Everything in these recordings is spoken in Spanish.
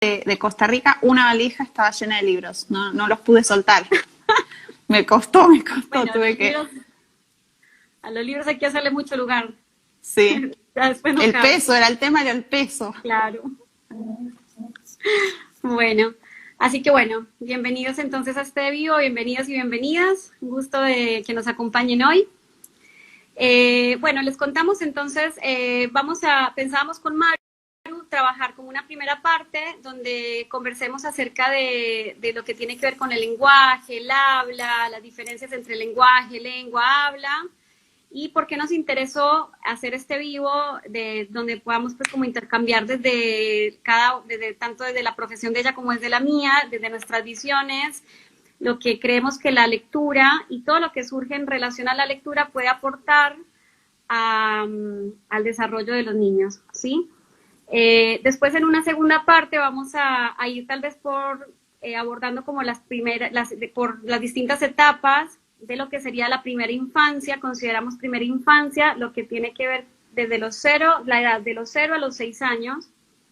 de Costa Rica, una valija estaba llena de libros. No los pude soltar. Me costó, Bueno, tuve que... A los libros hay que hacerle mucho lugar. Sí. Después no El cabe. peso, era el tema, era el peso. Claro. Bueno, así que bueno, bienvenidos entonces a este vivo, bienvenidos y bienvenidas. Un gusto de que nos acompañen hoy. Bueno, les contamos entonces, pensábamos con Maru trabajar como una primera parte donde conversemos acerca de lo que tiene que ver con el lenguaje, el habla, las diferencias entre lenguaje, lengua, habla, y por qué nos interesó hacer este vivo donde podamos pues como intercambiar tanto desde la profesión de ella como desde la mía, desde nuestras visiones, lo que creemos que la lectura y todo lo que surge en relación a la lectura puede aportar al desarrollo de los niños, ¿sí? Después en una segunda parte vamos a ir tal vez abordando como por las distintas etapas de lo que sería la primera infancia. Consideramos primera infancia lo que tiene que ver desde la edad de los 0 a los 6 años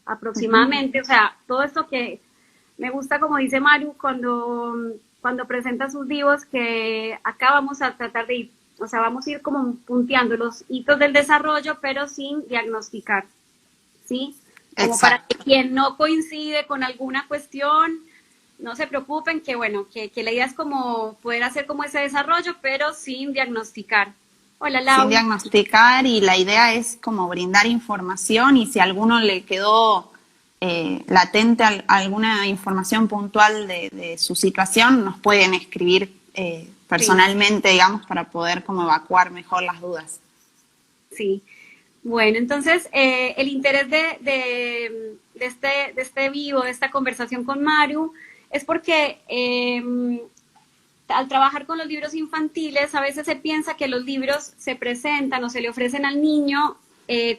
aproximadamente. O sea, todo esto que me gusta, como dice Maru, cuando presenta sus vivos, que acá vamos a tratar de ir, o sea, vamos a ir como punteando los hitos del desarrollo, pero sin diagnosticar, ¿sí? Como Exacto. para que quien no coincide con alguna cuestión, no se preocupen, que bueno, que la idea es como poder hacer como ese desarrollo, pero sin diagnosticar. Hola, Lau. Sin diagnosticar, y la idea es como brindar información, y si a alguno le quedó latente alguna información puntual de su situación, nos pueden escribir personalmente, digamos, para poder como evacuar mejor las dudas. Sí. Bueno, entonces el interés de este vivo, de esta conversación con Maru, es porque al trabajar con los libros infantiles, a veces se piensa que los libros se presentan o se le ofrecen al niño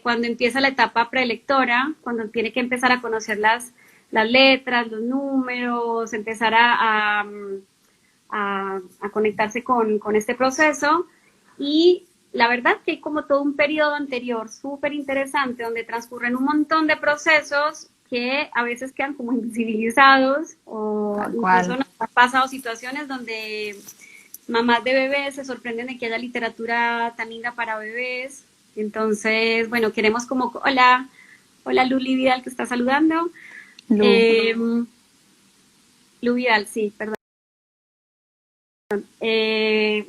cuando empieza la etapa prelectora, cuando tiene que empezar a conocer las letras, los números, empezar a conectarse con este proceso. Y la verdad que hay como todo un periodo anterior súper interesante donde transcurren un montón de procesos que a veces quedan como invisibilizados, o incluso nos ha pasado situaciones donde mamás de bebés se sorprenden de que haya literatura tan linda para bebés. Entonces, bueno, queremos como... Hola Luli Vidal, que está saludando. Lu Vidal, sí, perdón.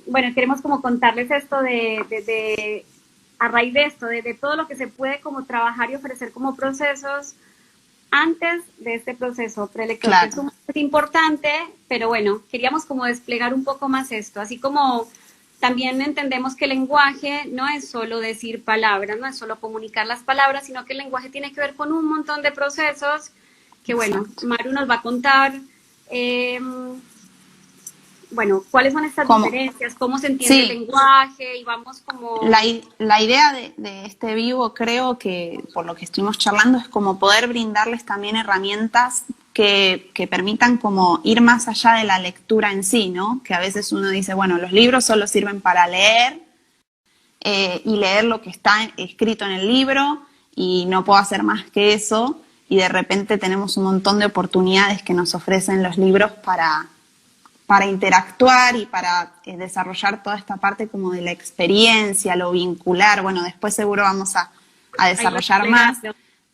Bueno, queremos como contarles esto a raíz de esto, de todo lo que se puede como trabajar y ofrecer como procesos antes de este proceso prelector. Claro. Es importante, pero bueno, queríamos como desplegar un poco más esto, así como también entendemos que el lenguaje no es solo decir palabras, no es solo comunicar las palabras, sino que el lenguaje tiene que ver con un montón de procesos que, bueno, Maru nos va a contar. Bueno, ¿cuáles son estas diferencias? ¿Cómo se entiende el lenguaje? Y vamos como... La idea de este vivo, creo que, por lo que estuvimos charlando, es como poder brindarles también herramientas que permitan como ir más allá de la lectura en sí, ¿no? Que a veces uno dice, bueno, los libros solo sirven para leer y leer lo que está escrito en el libro, y no puedo hacer más que eso, y de repente tenemos un montón de oportunidades que nos ofrecen los libros para interactuar y para desarrollar toda esta parte como de la experiencia, lo vincular. Bueno, después seguro vamos a desarrollar más.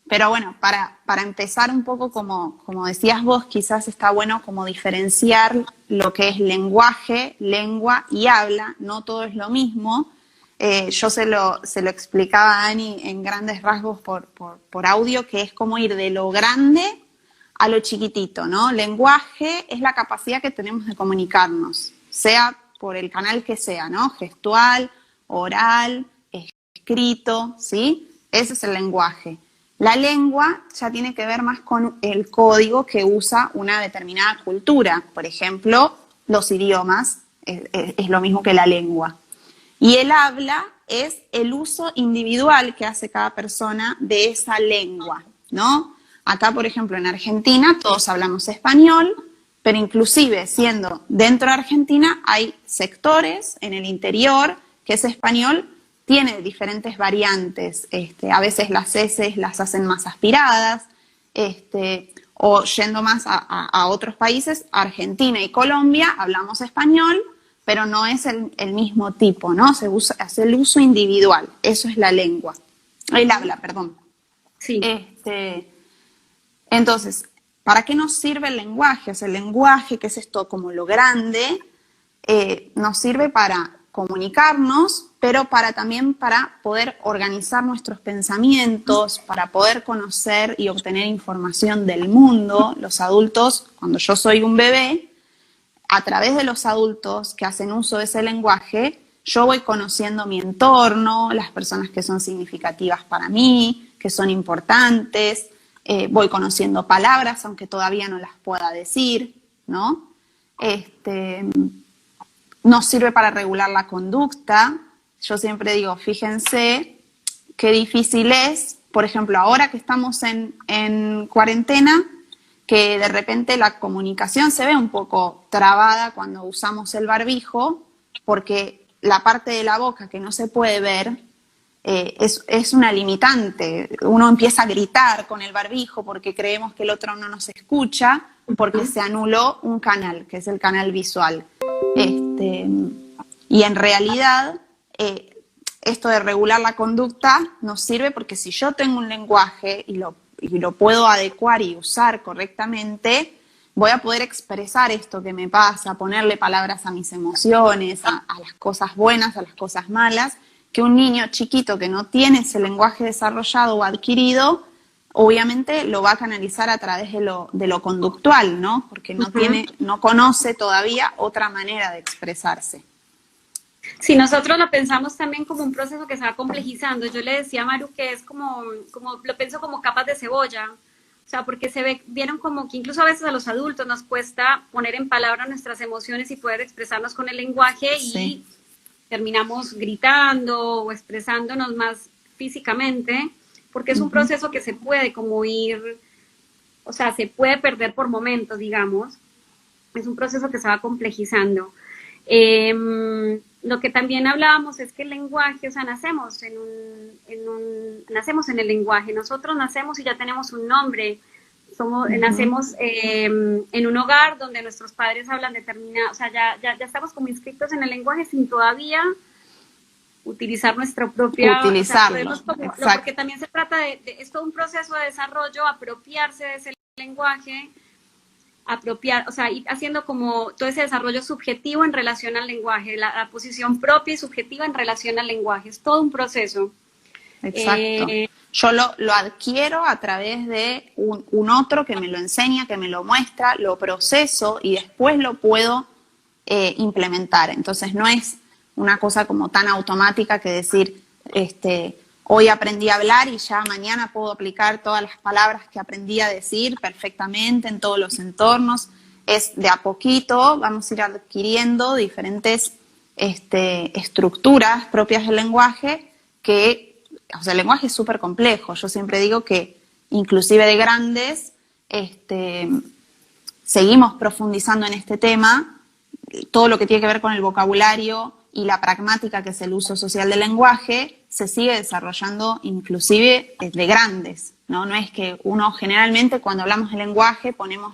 Pero bueno, para empezar un poco, como decías vos, quizás está bueno como diferenciar lo que es lenguaje, lengua y habla. No todo es lo mismo. Yo se lo explicaba a Ani en grandes rasgos por audio, que es como ir de lo grande a lo chiquitito, ¿no? Lenguaje es la capacidad que tenemos de comunicarnos, sea por el canal que sea, ¿no? Gestual, oral, escrito, ¿sí? Ese es el lenguaje. La lengua ya tiene que ver más con el código que usa una determinada cultura. Por ejemplo, los idiomas es lo mismo que la lengua. Y el habla es el uso individual que hace cada persona de esa lengua, ¿no? Acá, por ejemplo, en Argentina todos hablamos español, pero inclusive siendo dentro de Argentina hay sectores en el interior que ese español tiene diferentes variantes. A veces las S las hacen más aspiradas, O yendo más a otros países, Argentina y Colombia, hablamos español, pero no es el mismo tipo, ¿no? Hace el uso individual, eso es la lengua. El habla, perdón. Sí. Entonces, ¿para qué nos sirve el lenguaje? O sea, el lenguaje, que es esto como lo grande, nos sirve para comunicarnos, pero también para poder organizar nuestros pensamientos, para poder conocer y obtener información del mundo. Los adultos, cuando yo soy un bebé, a través de los adultos que hacen uso de ese lenguaje, yo voy conociendo mi entorno, las personas que son significativas para mí, que son importantes, voy conociendo palabras, aunque todavía no las pueda decir, ¿no? Nos sirve para regular la conducta. Yo siempre digo, fíjense qué difícil es, por ejemplo, ahora que estamos en cuarentena, que de repente la comunicación se ve un poco trabada cuando usamos el barbijo, porque la parte de la boca que no se puede ver es una limitante. Uno empieza a gritar con el barbijo porque creemos que el otro no nos escucha, porque se anuló un canal, que es el canal visual. Y en realidad, esto de regular la conducta nos sirve porque si yo tengo un lenguaje y lo puedo adecuar y usar correctamente, voy a poder expresar esto que me pasa, ponerle palabras a mis emociones, a las cosas buenas, a las cosas malas, que un niño chiquito que no tiene ese lenguaje desarrollado o adquirido, obviamente lo va a canalizar a través de lo conductual, ¿no? Porque no conoce todavía otra manera de expresarse. Si nosotros lo pensamos también como un proceso que se va complejizando, yo le decía a Maru que es como lo pienso como capas de cebolla, o sea, porque vieron como que incluso a veces a los adultos nos cuesta poner en palabras nuestras emociones y poder expresarnos con el lenguaje y terminamos gritando o expresándonos más físicamente, porque es un proceso que se puede como ir, o sea, se puede perder por momentos, digamos, es un proceso que se va complejizando. Lo que también hablábamos es que el lenguaje, o sea, nacemos en el lenguaje, nosotros nacemos y ya tenemos un nombre, nacemos en un hogar donde nuestros padres hablan determinado, o sea, ya estamos como inscritos en el lenguaje sin todavía utilizar nuestra propia... Utilizarlo, o sea, porque también se trata es todo un proceso de desarrollo, apropiarse de ese lenguaje, o sea, ir haciendo como todo ese desarrollo subjetivo en relación al lenguaje, la posición propia y subjetiva en relación al lenguaje, es todo un proceso. Exacto. Yo lo adquiero a través de un otro que me lo enseña, que me lo muestra, lo proceso y después lo puedo implementar. Entonces no es una cosa como tan automática que decir, hoy aprendí a hablar y ya mañana puedo aplicar todas las palabras que aprendí a decir perfectamente en todos los entornos. Es de a poquito, vamos a ir adquiriendo diferentes estructuras propias del lenguaje o sea, el lenguaje es súper complejo. Yo siempre digo que inclusive de grandes seguimos profundizando en este tema, todo lo que tiene que ver con el vocabulario y la pragmática, que es el uso social del lenguaje, se sigue desarrollando inclusive desde grandes, ¿no? No es que uno generalmente cuando hablamos de lenguaje ponemos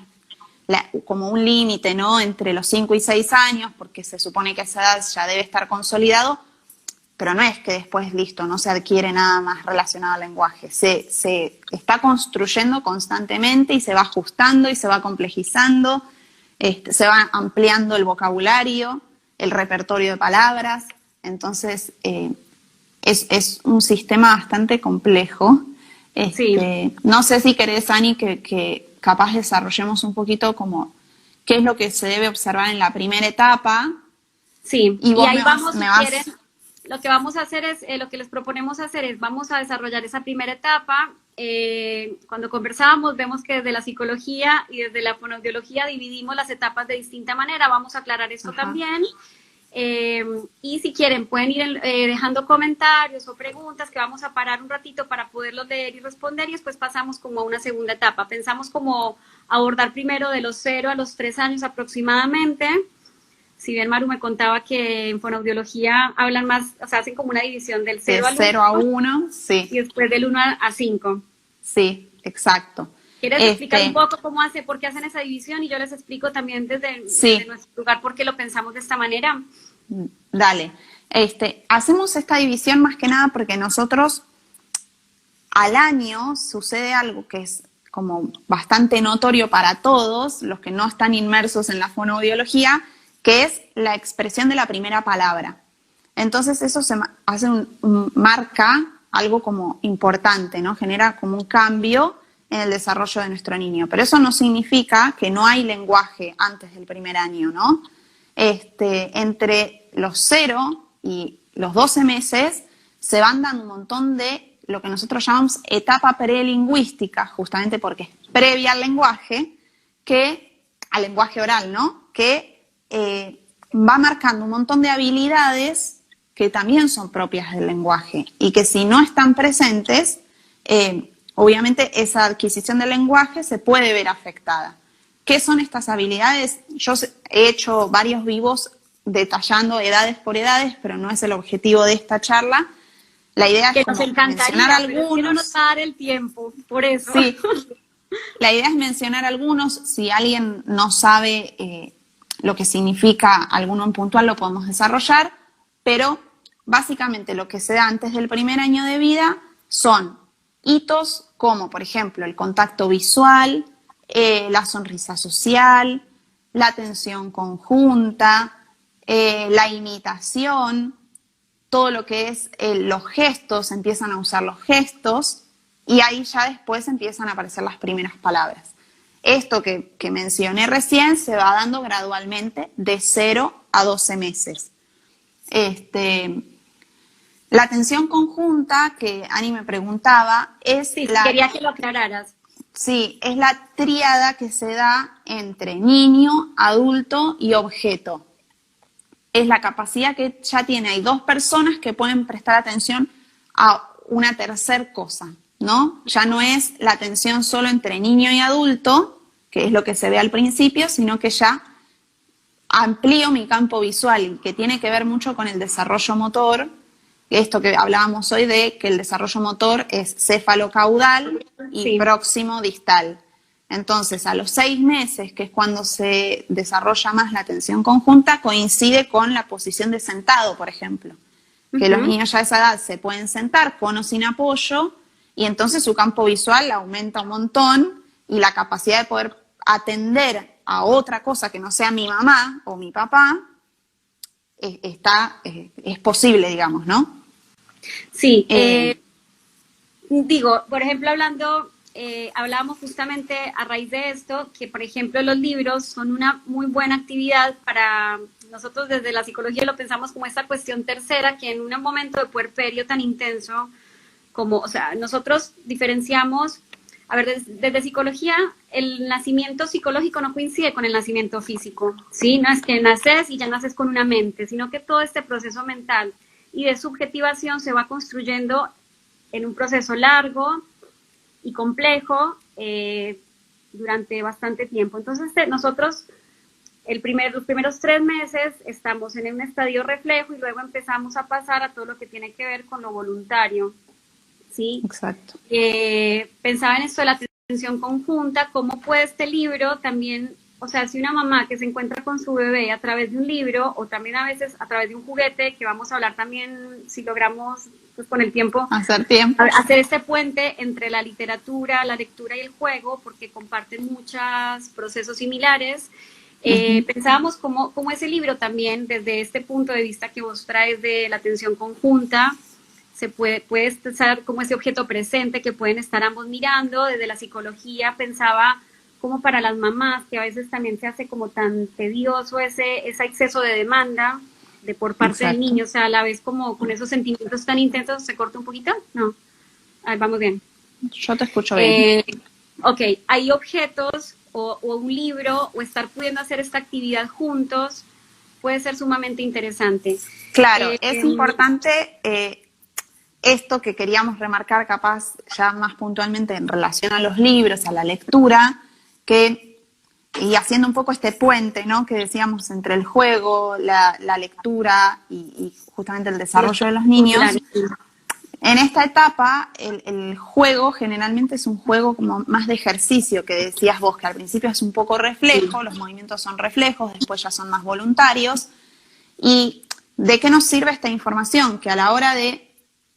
como un límite, ¿no? Entre los 5 y 6 años, porque se supone que a esa edad ya debe estar consolidado, pero no es que después, listo, no se adquiere nada más relacionado al lenguaje. Se está construyendo constantemente y se va ajustando y se va complejizando, se va ampliando el vocabulario, el repertorio de palabras. Entonces, es un sistema bastante complejo. No sé si querés, Ani, que capaz desarrollemos un poquito como qué es lo que se debe observar en la primera etapa. Sí, y ahí vamos, si quieren, lo que vamos a hacer es, lo que les proponemos hacer es, vamos a desarrollar esa primera etapa. Cuando conversábamos, vemos que desde la psicología y desde la fonoaudiología dividimos las etapas de distinta manera. Vamos a aclarar esto también. Y si quieren, pueden ir dejando comentarios o preguntas, que vamos a parar un ratito para poderlos leer y responder, y después pasamos como a una segunda etapa. Pensamos como abordar primero de los 0 a los 3 años aproximadamente. Si bien Maru me contaba que en fonoaudiología hablan más, o sea, hacen como una división del 0 al 1. Sí. Y después del 1 a 5. Sí, exacto. ¿Quieres explicar un poco por qué hacen esa división? Y yo les explico también desde nuestro lugar por qué lo pensamos de esta manera. Dale. Hacemos esta división más que nada porque nosotros al año sucede algo que es como bastante notorio para todos los que no están inmersos en la fonoaudiología, que es la expresión de la primera palabra. Entonces eso marca algo como importante, ¿no? Genera como un cambio en el desarrollo de nuestro niño. Pero eso no significa que no hay lenguaje antes del primer año, ¿no? Entre los 0 y los 12 meses se van dando un montón de lo que nosotros llamamos etapa prelingüística, justamente porque es previa al lenguaje oral, ¿no? Que va marcando un montón de habilidades que también son propias del lenguaje y que si no están presentes, obviamente esa adquisición del lenguaje se puede ver afectada. ¿Qué son estas habilidades? Yo he hecho varios vivos detallando edades por edades, pero no es el objetivo de esta charla. La idea es como mencionar algunos. No nos va a dar el tiempo, por eso. Sí. La idea es mencionar algunos. Si alguien no sabe lo que significa alguno en puntual, lo podemos desarrollar, pero básicamente lo que se da antes del primer año de vida son hitos como, por ejemplo, el contacto visual, la sonrisa social, la atención conjunta, la imitación, todo lo que es los gestos, empiezan a usar los gestos y ahí ya después empiezan a aparecer las primeras palabras. Esto que mencioné recién se va dando gradualmente de 0 a 12 meses. La atención conjunta, que Ani me preguntaba, es quería que lo aclararas. Sí, es la tríada que se da entre niño, adulto y objeto. Es la capacidad que ya tiene. Hay dos personas que pueden prestar atención a una tercer cosa, ¿no? Ya no es la atención solo entre niño y adulto, que es lo que se ve al principio, sino que ya amplío mi campo visual y que tiene que ver mucho con el desarrollo motor. Esto que hablábamos hoy de que el desarrollo motor es céfalo-caudal y próximo distal. Entonces, a los 6 meses, que es cuando se desarrolla más la atención conjunta, coincide con la posición de sentado, por ejemplo. Que los niños ya a esa edad se pueden sentar con o sin apoyo y entonces su campo visual aumenta un montón y la capacidad de poder atender a otra cosa que no sea mi mamá o mi papá es posible, digamos, ¿no? Sí, digo, por ejemplo, hablábamos justamente a raíz de esto, que por ejemplo los libros son una muy buena actividad para nosotros desde la psicología, lo pensamos como esta cuestión tercera, que en un momento de puerperio tan intenso como, o sea, nosotros diferenciamos, a ver, desde psicología, el nacimiento psicológico no coincide con el nacimiento físico, ¿sí? No es que naces y ya naces con una mente, sino que todo este proceso mental y de subjetivación se va construyendo en un proceso largo y complejo durante bastante tiempo. Entonces, nosotros los primeros 3 meses estamos en un estadio reflejo y luego empezamos a pasar a todo lo que tiene que ver con lo voluntario, ¿sí? Exacto. Pensaba en esto de la atención conjunta, cómo puede este libro también, o sea, si una mamá que se encuentra con su bebé a través de un libro o también a veces a través de un juguete, que vamos a hablar también si logramos pues con el tiempo hacer este puente entre la literatura, la lectura y el juego, porque comparten muchos procesos similares. Pensábamos cómo ese libro también, desde este punto de vista que vos traes de la atención conjunta, se puede estar como ese objeto presente que pueden estar ambos mirando. Desde la psicología pensaba como para las mamás, que a veces también se hace como tan tedioso ese exceso de demanda por parte del niño, o sea, a la vez como con esos sentimientos tan intensos. ¿Se corta un poquito? No. A ver, vamos bien. Yo te escucho bien. Ok, hay objetos o un libro o estar pudiendo hacer esta actividad juntos puede ser sumamente interesante. Claro, es importante esto que queríamos remarcar capaz ya más puntualmente en relación a los libros, a la lectura, y haciendo un poco este puente, ¿no? Que decíamos entre el juego, la lectura y justamente el desarrollo de los niños. En esta etapa, el juego generalmente es un juego como más de ejercicio, que decías vos, que al principio es un poco reflejo, los movimientos son reflejos, después ya son más voluntarios. ¿Y de qué nos sirve esta información? Que a la hora de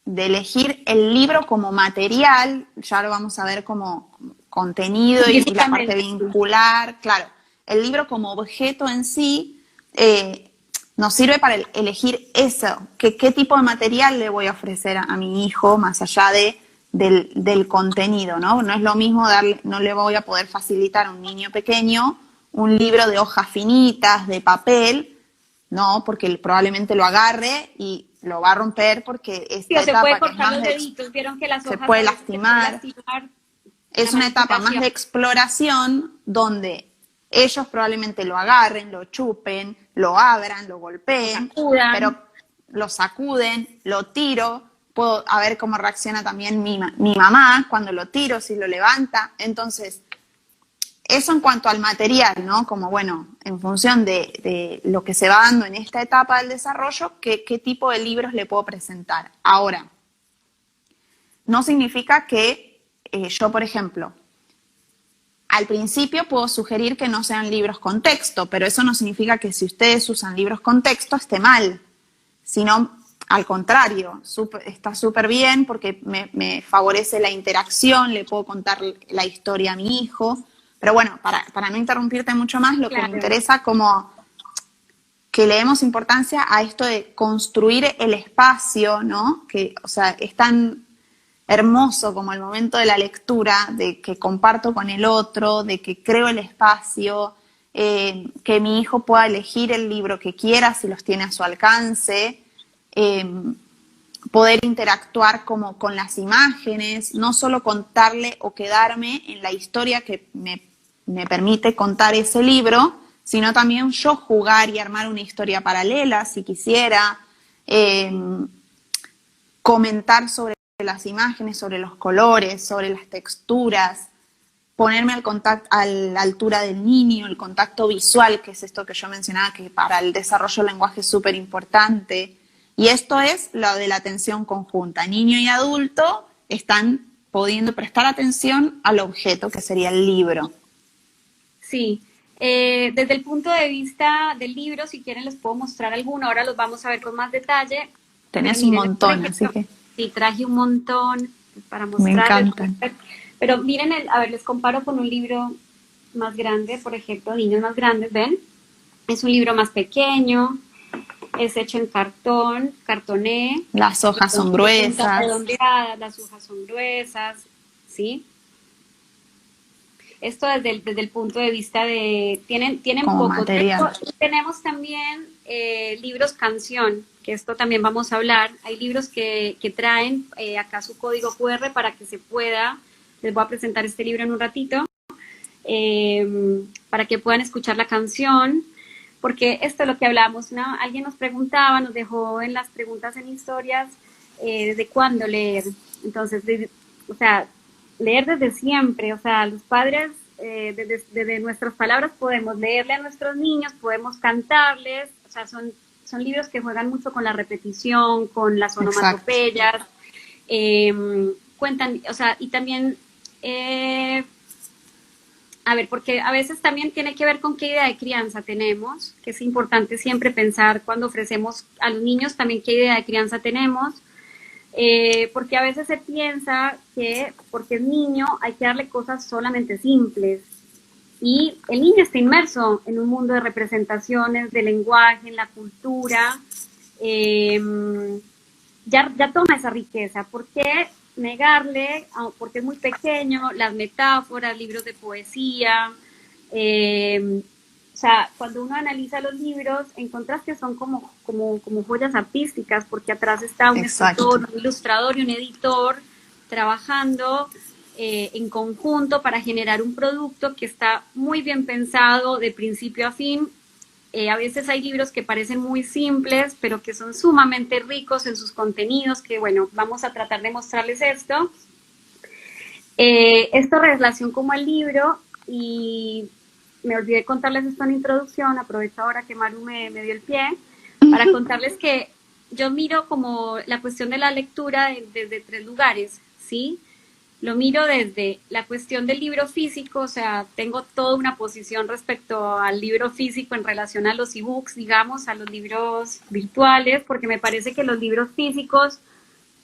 elegir el libro como material, ya lo vamos a ver como contenido y la parte vincular, claro, el libro como objeto en sí, nos sirve para elegir eso, qué tipo de material le voy a ofrecer a mi hijo, más allá del contenido, ¿no? No es lo mismo no le voy a poder facilitar a un niño pequeño un libro de hojas finitas, de papel, no, porque él probablemente lo agarre y lo va a romper porque esta se etapa puede que cortar es más los deditos, vieron que las hojas se puede lastimar. Es una etapa más de exploración donde ellos probablemente lo agarren, lo chupen, lo abran, lo golpeen, pero lo sacuden, lo tiro, puedo a ver cómo reacciona también mi mamá cuando lo tiro, si lo levanta. Entonces, eso en cuanto al material, ¿no? Como, bueno, en función de lo que se va dando en esta etapa del desarrollo, qué tipo de libros le puedo presentar. Ahora, no significa que yo, por ejemplo, al principio puedo sugerir que no sean libros con texto, pero eso no significa que si ustedes usan libros con texto esté mal, sino al contrario, está súper bien porque me favorece la interacción, le puedo contar la historia a mi hijo, pero bueno, para no interrumpirte mucho más, lo que me interesa como que le demos importancia a esto de construir el espacio, ¿no? Que, o sea, es tan hermoso como el momento de la lectura, de que comparto con el otro, de que creo el espacio, que mi hijo pueda elegir el libro que quiera si los tiene a su alcance, poder interactuar como con las imágenes, no solo contarle o quedarme en la historia que me permite contar ese libro, sino también yo jugar y armar una historia paralela si quisiera, comentar sobre las imágenes, sobre los colores, sobre las texturas, ponerme a la altura del niño, el contacto visual, que es esto que yo mencionaba, que para el desarrollo del lenguaje es súper importante. Y esto es lo de la atención conjunta. Niño y adulto están pudiendo prestar atención al objeto, que sería el libro. Sí. Desde el punto de vista del libro, si quieren les puedo mostrar alguno, ahora los vamos a ver con más detalle. Tenés un montón, así que... Sí, traje un montón para mostrarles. Me encantan. Pero miren, a ver, les comparo con un libro más grande, por ejemplo, Niños más grandes, ¿ven? Es un libro más pequeño, es hecho en cartón, cartoné. Las hojas son gruesas. Redondeadas, las hojas son gruesas, ¿sí? Esto desde el punto de vista de... Tienen como poco material. texto. Tenemos también libros canción, que esto también vamos a hablar. Hay libros que traen acá su código QR para que se pueda... Les voy a presentar este libro en un ratito, para que puedan escuchar la canción, porque esto es lo que hablamos, ¿no? Alguien nos preguntaba, nos dejó en las preguntas en historias, ¿desde cuándo leer? Entonces, o sea, leer desde siempre, o sea, los padres, desde nuestras palabras podemos leerle a nuestros niños, podemos cantarles, o sea, son libros que juegan mucho con la repetición, con las onomatopeyas, cuentan, o sea, y también, a ver, porque a veces también tiene que ver con qué idea de crianza tenemos, que es importante siempre pensar cuando ofrecemos a los niños también qué idea de crianza tenemos, porque a veces se piensa que porque es niño hay que darle cosas solamente simples, y el niño está inmerso en un mundo de representaciones, de lenguaje, en la cultura, ya toma esa riqueza. ¿Por qué negarle, porque es muy pequeño, las metáforas, libros de poesía? O sea, cuando uno analiza los libros, encuentras que son como joyas artísticas, porque atrás está un escritor, un ilustrador y un editor trabajando en conjunto para generar un producto que está muy bien pensado de principio a fin. A veces hay libros que parecen muy simples, pero que son sumamente ricos en sus contenidos, que bueno, vamos a tratar de mostrarles esto. Esto en relación como al libro, y me olvidé contarles esto en introducción, aprovecho ahora que Maru me dio el pie, para contarles que yo miro como la cuestión de la lectura desde tres lugares, ¿sí? Lo miro desde la cuestión del libro físico, o sea, tengo toda una posición respecto al libro físico en relación a los ebooks, digamos, a los libros virtuales, porque me parece que los libros físicos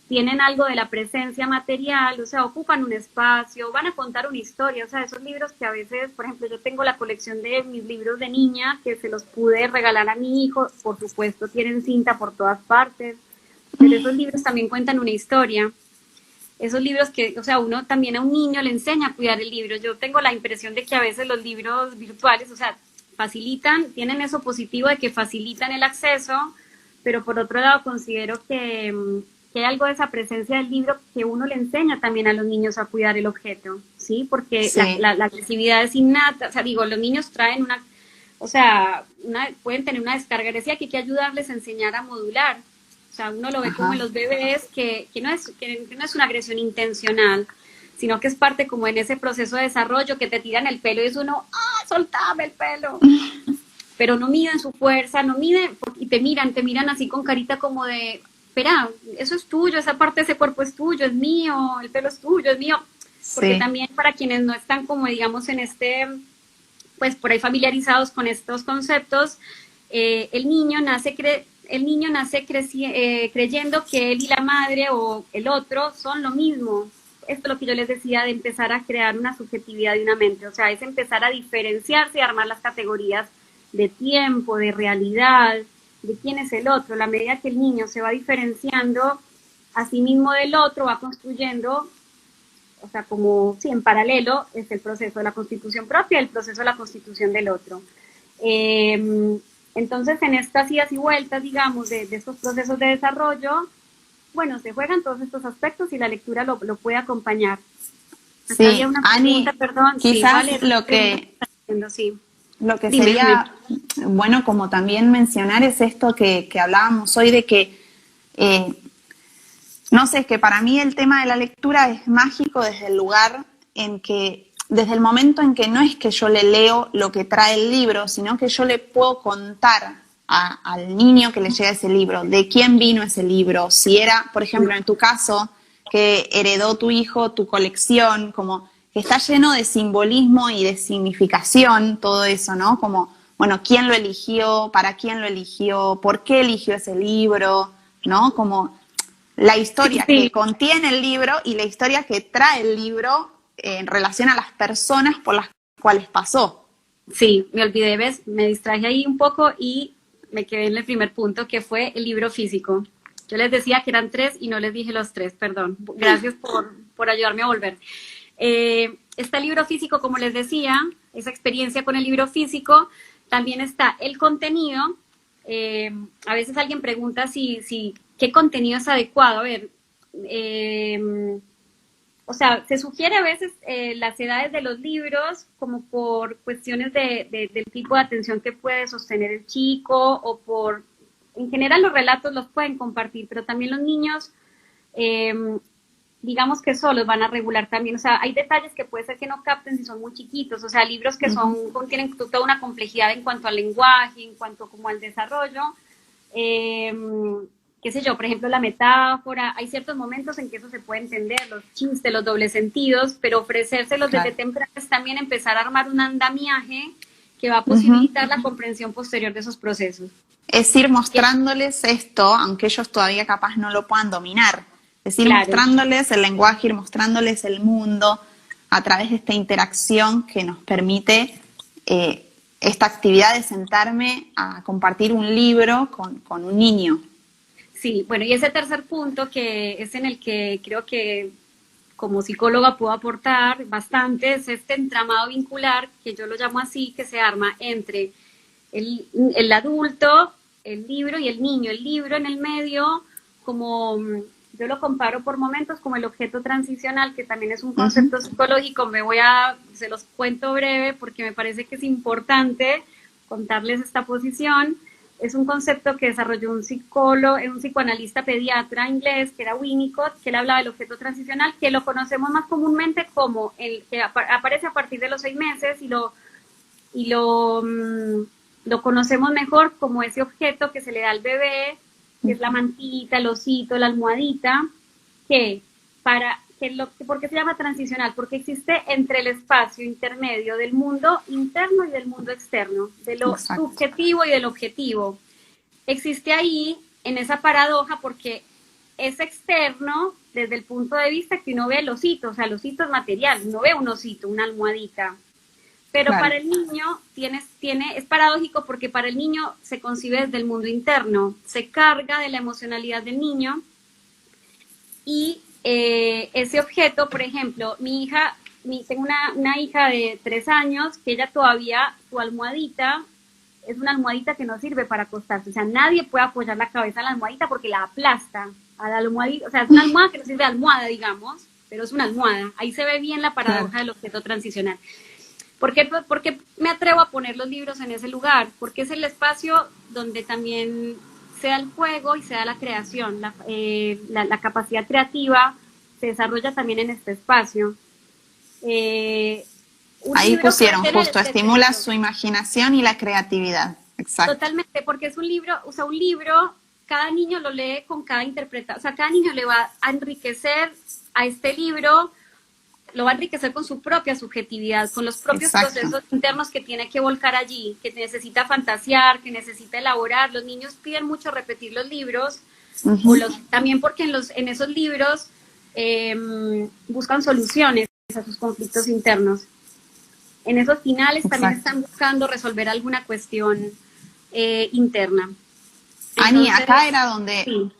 tienen algo de la presencia material, o sea, ocupan un espacio, van a contar una historia, o sea, esos libros que a veces, por ejemplo, yo tengo la colección de mis libros de niña, que se los pude regalar a mi hijo, por supuesto tienen cinta por todas partes, pero esos libros también cuentan una historia. Esos libros que, o sea, uno también a un niño le enseña a cuidar el libro. Yo tengo la impresión de que a veces los libros virtuales, o sea, facilitan, tienen eso positivo de que facilitan el acceso, pero por otro lado considero que hay algo de esa presencia del libro que uno le enseña también a los niños a cuidar el objeto, ¿sí? Porque Sí. la agresividad es innata, o sea, digo, los niños traen una, o sea, pueden tener una descarga. Decía que hay que ayudarles a enseñar a modular. O sea, uno lo ve como en los bebés, que no es una agresión intencional, sino que es parte como en ese proceso de desarrollo que te tiran el pelo y es uno, ¡ah, soltame el pelo! Pero no miden su fuerza, no miden, y te miran así con carita como de, espera, eso es tuyo, esa parte de ese cuerpo es tuyo, es mío, el pelo es tuyo, es mío. Porque también para quienes no están como, digamos, en pues por ahí familiarizados con estos conceptos, el niño nace creyendo que él y la madre o el otro son lo mismo. Esto es lo que yo les decía de empezar a crear una subjetividad de una mente, o sea, es empezar a diferenciarse y armar las categorías de tiempo, de realidad, de quién es el otro. La medida que el niño se va diferenciando a sí mismo del otro, va construyendo, o sea, como sí, en paralelo es el proceso de la constitución propia, el proceso de la constitución del otro. Entonces, en estas idas y vueltas, digamos, de estos procesos de desarrollo, bueno, se juegan todos estos aspectos y la lectura lo puede acompañar. Sí, había una Ani, pregunta, perdón. quizás Sí, vale, sí. lo que Dime, sería bueno como también mencionar es esto que hablábamos hoy de que, no sé, es que para mí el tema de la lectura es mágico desde el lugar en que, desde el momento en que no es que yo le leo lo que trae el libro, sino que yo le puedo contar al niño que le llega ese libro, de quién vino ese libro, si era, por ejemplo, en tu caso, que heredó tu hijo tu colección, como que está lleno de simbolismo y de significación, todo eso, ¿no? Como, bueno, quién lo eligió, para quién lo eligió, por qué eligió ese libro, ¿no? Como la historia que contiene el libro y la historia que trae el libro en relación a las personas por las cuales pasó. Sí, me olvidé, ¿ves? Me distraje ahí un poco y me quedé en el primer punto, que fue el libro físico. Yo les decía que eran 3 y no les dije los 3, perdón. Gracias por ayudarme a volver. Está el libro físico, como les decía, esa experiencia con el libro físico. También está el contenido. A veces alguien pregunta si qué contenido es adecuado. A ver, o sea, se sugiere a veces las edades de los libros como por cuestiones del tipo de atención que puede sostener el chico o por, en general los relatos los pueden compartir, pero también los niños, digamos que solos van a regular también, o sea, hay detalles que puede ser que no capten si son muy chiquitos, o sea, libros que contienen toda una complejidad en cuanto al lenguaje, en cuanto como al desarrollo, qué sé yo, por ejemplo, la metáfora, hay ciertos momentos en que eso se puede entender, los chistes, los dobles sentidos, pero ofrecérselos desde temprano es también empezar a armar un andamiaje que va a posibilitar la comprensión posterior de esos procesos. Es ir mostrándoles esto, aunque ellos todavía capaz no lo puedan dominar. Es ir mostrándoles el lenguaje, ir mostrándoles el mundo a través de esta interacción que nos permite esta actividad de sentarme a compartir un libro con un niño. Sí, bueno, y ese tercer punto que es en el que creo que como psicóloga puedo aportar bastante es este entramado vincular, que yo lo llamo así, que se arma entre el adulto, el libro y el niño. El libro en el medio, como yo lo comparo por momentos como el objeto transicional, que también es un concepto psicológico. Se los cuento breve porque me parece que es importante contarles esta posición. Es un concepto que desarrolló un psicoanalista pediatra inglés, que era Winnicott, que él hablaba del objeto transicional, que lo conocemos más comúnmente como el que aparece a partir de los 6 meses y lo conocemos mejor como ese objeto que se le da al bebé que es la mantita, el osito, la almohadita, ¿por qué se llama transicional? Porque existe entre el espacio intermedio del mundo interno y del mundo externo, de lo subjetivo y del objetivo. Existe ahí, en esa paradoja, porque es externo desde el punto de vista que uno ve el osito, o sea, el osito es material, uno ve un osito, una almohadita. Pero claro, para el niño es paradójico porque para el niño se concibe desde el mundo interno, se carga de la emocionalidad del niño y ese objeto, por ejemplo, tengo una hija de 3 años que ella todavía, su almohadita, es una almohadita que no sirve para acostarse, o sea, nadie puede apoyar la cabeza en la almohadita porque la aplasta a la almohadita, o sea, es una almohada que no sirve de almohada, digamos, pero es una almohada, ahí se ve bien la paradoja del objeto transicional. ¿Por qué me atrevo a poner los libros en ese lugar? Porque es el espacio donde también se da el juego y se da la creación, la capacidad creativa se desarrolla también en este espacio. Ahí pusieron justo, estimula su imaginación y la creatividad. Exacto. Totalmente, porque es un libro, o sea, un libro, cada niño lo lee con cada interpretación, o sea, cada niño le va a enriquecer a este libro, lo va a enriquecer con su propia subjetividad, con los propios procesos internos que tiene que volcar allí, que necesita fantasear, que necesita elaborar. Los niños piden mucho repetir los libros, también porque en esos libros buscan soluciones a sus conflictos internos. En esos finales también están buscando resolver alguna cuestión interna. Ani, acá era donde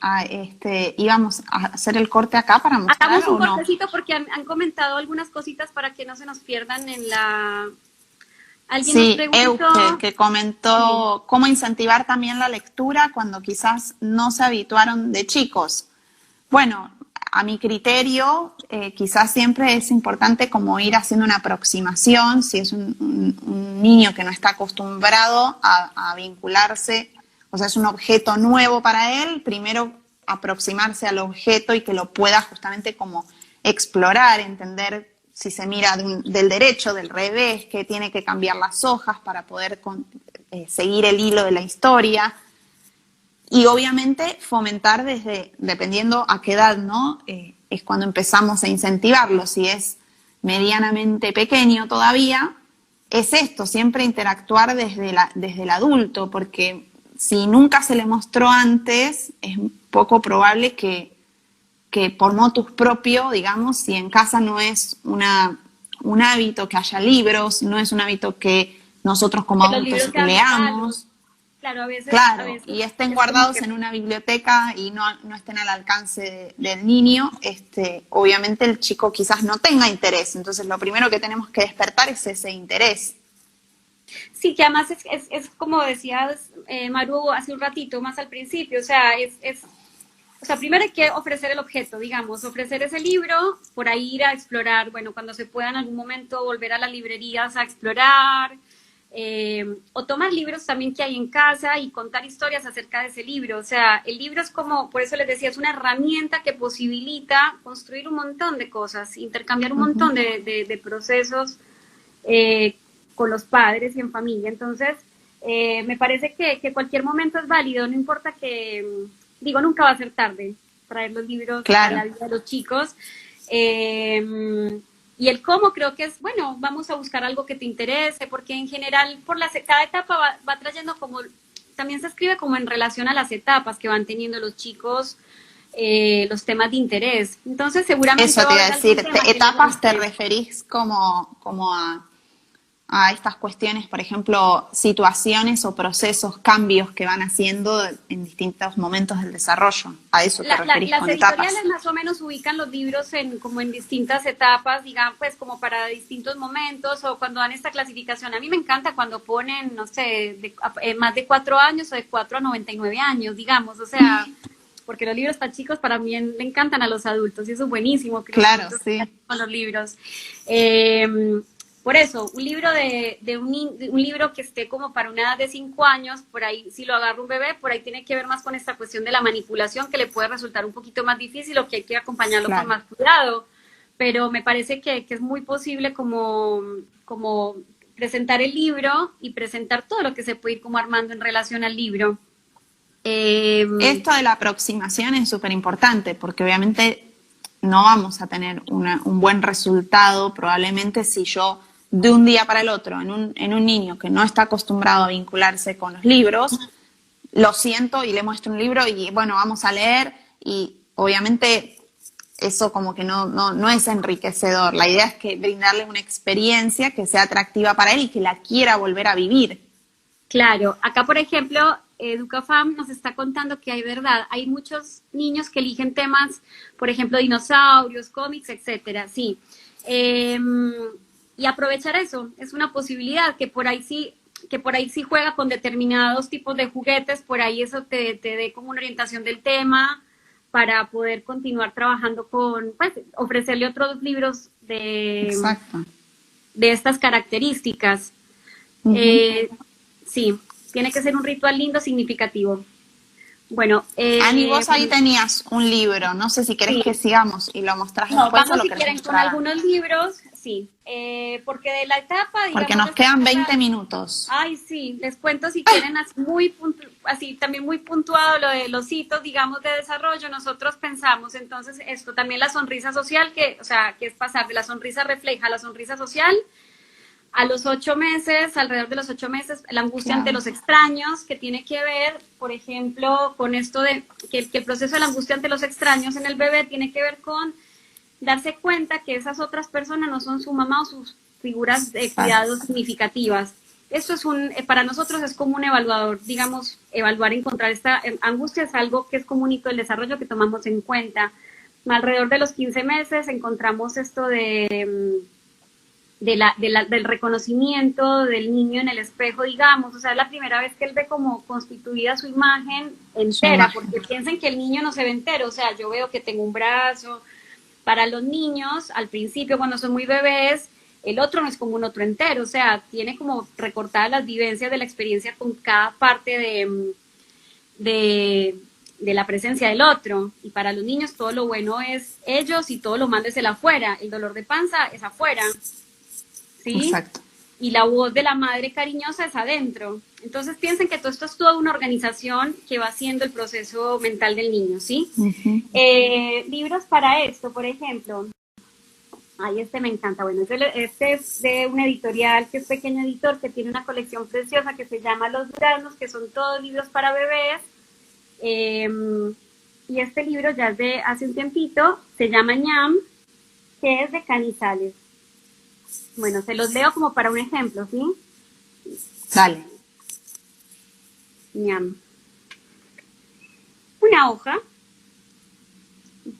íbamos a hacer el corte acá para mostrar. Hagamos un cortecito porque han comentado algunas cositas para que no se nos pierdan en la... Alguien nos preguntó... Euge, que comentó cómo incentivar también la lectura cuando quizás no se habituaron de chicos. Bueno, a mi criterio, quizás siempre es importante como ir haciendo una aproximación, si es un niño que no está acostumbrado a vincularse. O sea, es un objeto nuevo para él, primero aproximarse al objeto y que lo pueda justamente como explorar, entender si se mira del derecho, del revés, que tiene que cambiar las hojas para poder seguir el hilo de la historia. Y obviamente fomentar dependiendo a qué edad, ¿no? Es cuando empezamos a incentivarlo. Si es medianamente pequeño todavía, es esto, siempre interactuar desde el adulto, porque... si nunca se le mostró antes, es poco probable que por motus propio, digamos, si en casa no es un hábito que haya libros, no es un hábito que nosotros como adultos leamos. Claro, a veces, y estén guardados en una biblioteca y no estén al alcance del niño, obviamente el chico quizás no tenga interés. Entonces lo primero que tenemos que despertar es ese interés. Sí, que además es como decías, Maru, hace un ratito, más al principio, o sea, primero hay que ofrecer el objeto, digamos, ofrecer ese libro, por ahí ir a explorar, bueno, cuando se pueda en algún momento volver a las librerías a explorar, o tomar libros también que hay en casa y contar historias acerca de ese libro. O sea, el libro es como, por eso les decía, es una herramienta que posibilita construir un montón de cosas, intercambiar un montón de procesos, con los padres y en familia. Entonces, me parece que cualquier momento es válido, no importa nunca va a ser tarde traer los libros a la vida de los chicos. Y el cómo creo que es, bueno, vamos a buscar algo que te interese, porque en general cada etapa va trayendo como, también se escribe como en relación a las etapas que van teniendo los chicos, los temas de interés. Entonces, seguramente... Eso te iba a decir, etapas te referís como a estas cuestiones, por ejemplo, situaciones o procesos, cambios que van haciendo en distintos momentos del desarrollo. A eso te referís con etapas. Las editoriales más o menos ubican los libros como en distintas etapas, digamos, pues como para distintos momentos, o cuando dan esta clasificación. A mí me encanta cuando ponen, no sé, más de 4 años o de 4 a 99 años, digamos, o sea... porque los libros tan chicos para mí le encantan a los adultos y eso es buenísimo. Claro, sí. Con los libros. Por eso, un libro un libro que esté como para una edad de 5 años, por ahí, si lo agarra un bebé, por ahí tiene que ver más con esta cuestión de la manipulación, que le puede resultar un poquito más difícil o que hay que acompañarlo con más cuidado. Pero me parece que es muy posible como presentar el libro y presentar todo lo que se puede ir como armando en relación al libro. Esto de la aproximación es súper importante porque obviamente no vamos a tener un buen resultado probablemente si yo de un día para el otro en un niño que no está acostumbrado a vincularse con los libros, lo siento y le muestro un libro y bueno, vamos a leer y obviamente eso como que no es enriquecedor. La idea es que brindarle una experiencia que sea atractiva para él y que la quiera volver a vivir. Claro, acá por ejemplo, Educafam nos está contando que hay muchos niños que eligen temas, por ejemplo, dinosaurios, cómics, etcétera, sí. Y aprovechar eso, es una posibilidad que por ahí sí juega con determinados tipos de juguetes, por ahí eso te dé como una orientación del tema para poder continuar trabajando pues, ofrecerle otros libros Exacto. de estas características. Sí, tiene que ser un ritual lindo, significativo. Bueno, Ani, vos ahí tenías un libro, no sé si querés que sigamos y lo mostrás después vamos o lo si querés quieren mostrar. con algunos libros, sí, porque de la etapa, digamos... Porque nos quedan 20 minutos. Ay, sí, les cuento si quieren así también muy puntuado lo de los hitos, digamos, de desarrollo. Nosotros pensamos entonces esto, también la sonrisa social, que es pasar de la sonrisa refleja a la sonrisa social. A los 8 meses, alrededor de los 8 meses, la angustia ante los extraños, que tiene que ver, por ejemplo, con esto de que el proceso de la angustia ante los extraños en el bebé tiene que ver con darse cuenta que esas otras personas no son su mamá o sus figuras de cuidado significativas. Esto para nosotros es como un evaluador, digamos, encontrar esta angustia es algo que es común y todo el desarrollo que tomamos en cuenta. Alrededor de los 15 meses encontramos esto del reconocimiento del niño en el espejo, digamos, o sea, es la primera vez que él ve como constituida su imagen entera, porque piensen que el niño no se ve entero, o sea, yo veo que tengo un brazo. Para los niños, al principio, cuando son muy bebés, el otro no es como un otro entero, o sea, tiene como recortadas las vivencias de la experiencia con cada parte de la presencia del otro. Y para los niños todo lo bueno es ellos y todo lo malo es el afuera. El dolor de panza es afuera. ¿Sí? Exacto. Y la voz de la madre cariñosa es adentro. Entonces piensen que todo esto es toda una organización que va haciendo el proceso mental del niño, ¿sí? Uh-huh. Libros para esto, por ejemplo. Ay, este me encanta. Bueno, este es de una editorial que es Pequeño Editor, que tiene una colección preciosa que se llama Los Duraznos, que son todos libros para bebés. Y este libro ya es de hace un tiempito, se llama ñam, que es de Canizales. Bueno, se los leo como para un ejemplo, ¿sí? Dale. ñam. Una hoja.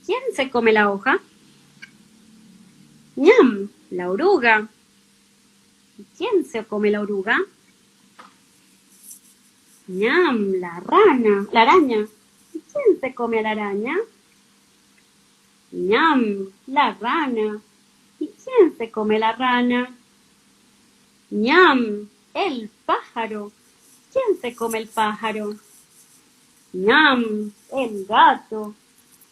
¿Quién se come la hoja? ñam, la oruga. ¿Quién se come la oruga? ñam, la rana, la araña. ¿Quién se come a la araña? ñam, la rana. ¿Y quién se come la rana? ñam, el pájaro. ¿Quién se come el pájaro? ñam, el gato.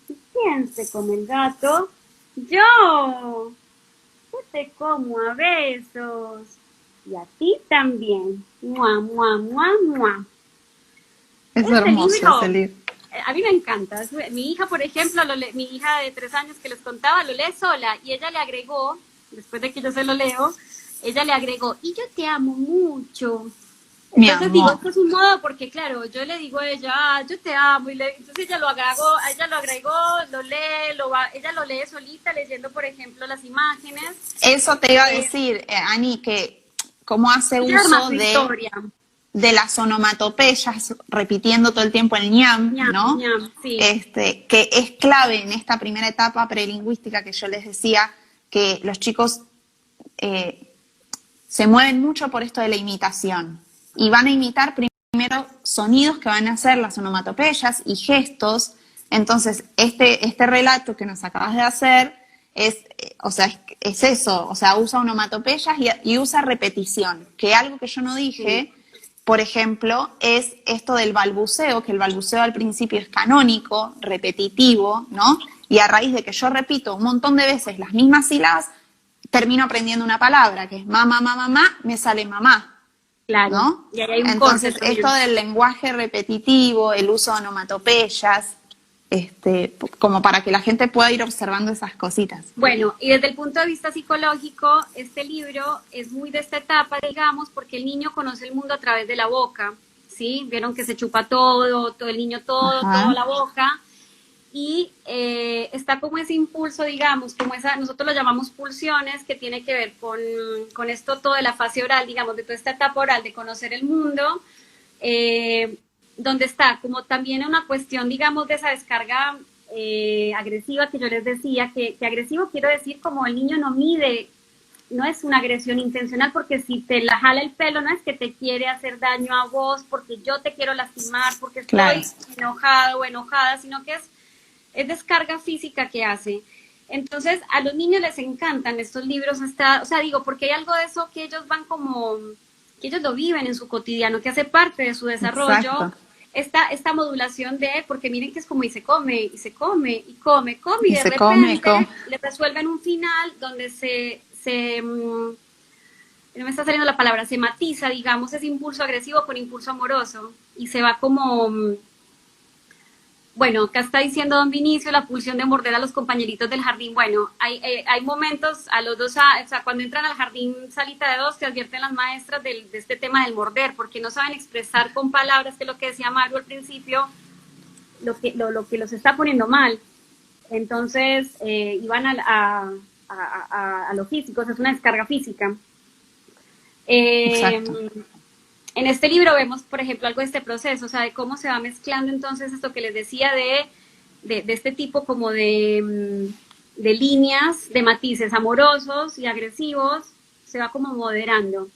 ¿Y quién se come el gato? ¡Yo! Yo te como a besos. Y a ti también. ¡Mua, mua, mua, mua! Es hermoso ese libro. A mí me encanta. Mi hija, por ejemplo, mi hija de 3 años que les contaba, lo lee sola y ella le agregó, después de que yo se lo leo, ella le agregó, y yo te amo mucho. Entonces digo, esto es un modo porque, claro, yo le digo a ella, yo te amo, y entonces ella lo agregó, lo lee, ella lo lee solita, leyendo, por ejemplo, las imágenes. Eso te iba a decir, Ani, que cómo hace uso de las onomatopeyas, repitiendo todo el tiempo el ñam, ¿no? ñam, sí. Que es clave en esta primera etapa prelingüística que yo les decía, que los chicos se mueven mucho por esto de la imitación. Y van a imitar primero sonidos que van a hacer las onomatopeyas y gestos. Entonces, este relato que nos acabas de hacer es eso, o sea, usa onomatopeyas y usa repetición, que algo que yo no dije, por ejemplo, es esto del balbuceo, que el balbuceo al principio es canónico, repetitivo, ¿no? Y a raíz de que yo repito un montón de veces las mismas sílabas, termino aprendiendo una palabra, que es mamá, mamá, mamá, me sale mamá. Claro, ¿no? y ahí hay un Entonces, corte también. esto del lenguaje repetitivo, el uso de onomatopeyas, como para que la gente pueda ir observando esas cositas. Bueno, y desde el punto de vista psicológico, este libro es muy de esta etapa, digamos, porque el niño conoce el mundo a través de la boca, ¿sí? Vieron que se chupa todo el niño todo Ajá. la boca, y está como ese impulso, digamos, como esa, nosotros lo llamamos pulsiones, que tiene que ver con esto todo de la fase oral, digamos, de toda esta etapa oral de conocer el mundo, donde está como también una cuestión, digamos, de esa descarga agresiva que yo les decía, que agresivo quiero decir como el niño no mide, no es una agresión intencional, porque si te la jala el pelo no es que te quiere hacer daño a vos, porque yo te quiero lastimar, porque estoy Claro. enojado o enojada, sino que es descarga física que hace. Entonces, a los niños les encantan estos libros, hasta, o sea, digo, porque hay algo de eso que ellos van como, que ellos lo viven en su cotidiano, que hace parte de su desarrollo, Exacto. esta modulación de, porque miren que es como y se come, y se come, y come, y Y de se come, repente le resuelven un final donde no me está saliendo la palabra, se matiza, digamos, ese impulso agresivo con impulso amoroso, y se va como bueno, acá está diciendo don Vinicio, la pulsión de morder a los compañeritos del jardín. Bueno, hay momentos a los 2 años, o sea, cuando entran al jardín salita de 2, te advierten las maestras de este tema del morder, porque no saben expresar con palabras, que es lo que decía Mario al principio, lo que los está poniendo mal. Entonces, iban a lo físico, o sea, es una descarga física. Exacto. En este libro vemos, por ejemplo, algo de este proceso, o sea, de cómo se va mezclando entonces esto que les decía de este tipo como de líneas, de matices amorosos y agresivos, se va como moderando.